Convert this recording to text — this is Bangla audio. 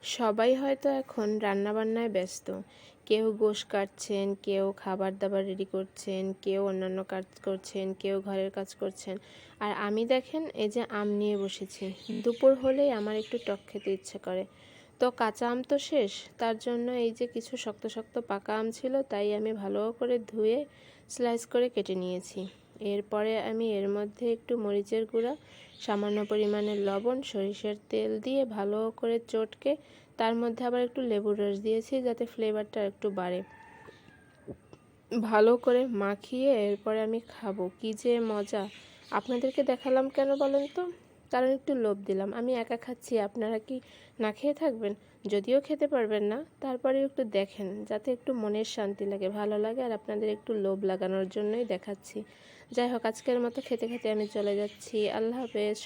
সবাই হয়তো এখন রান্নাবান্নায় ব্যস্ত। কেউ গোশ কাটছেন, কেউ খাবার দাবার রেডি করছেন, কেউ অন্যান্য কাজ করছেন, কেউ ঘরের কাজ করছেন। আর আমি দেখেন এই যে আম নিয়ে বসেছি। দুপুর হলেই আমার একটু টক খেতে ইচ্ছে করে। তো কাঁচা আম তো শেষ, তার জন্য এই যে কিছু শক্ত শক্ত পাকা আম ছিল, তাই আমি ভালো করে ধুয়ে স্লাইস করে কেটে নিয়েছি। এরপরে আমি এর মধ্যে একটু মরিচের গুঁড়া, সামান্য পরিমাণে লবণ, সরিষার তেল দিয়ে ভালো করে চটকে তার মধ্যে আবার একটু লেবুর রস দিয়েছি যাতে ফ্লেভারটা একটু বাড়ে। ভালো করে মাখিয়ে এরপরে আমি খাবো, কি যে মজা। আপনাদেরকে দেখালাম কেন বলেন তো? কারণ একটু লোভ দিলাম। আমি একা খাচ্ছি, আপনারা কি না খেয়ে থাকবেন? যদিও খেতে পারবেন না, তারপরেও একটু দেখেন যাতে একটু মনের শান্তি লাগে, ভালো লাগে। আর আপনাদের একটু লোভ লাগানোর জন্যই দেখাচ্ছি। যাই হোক, আজকের মতো খেতে খেতে আমি চলে যাচ্ছি। আল্লাহ হাফেজ।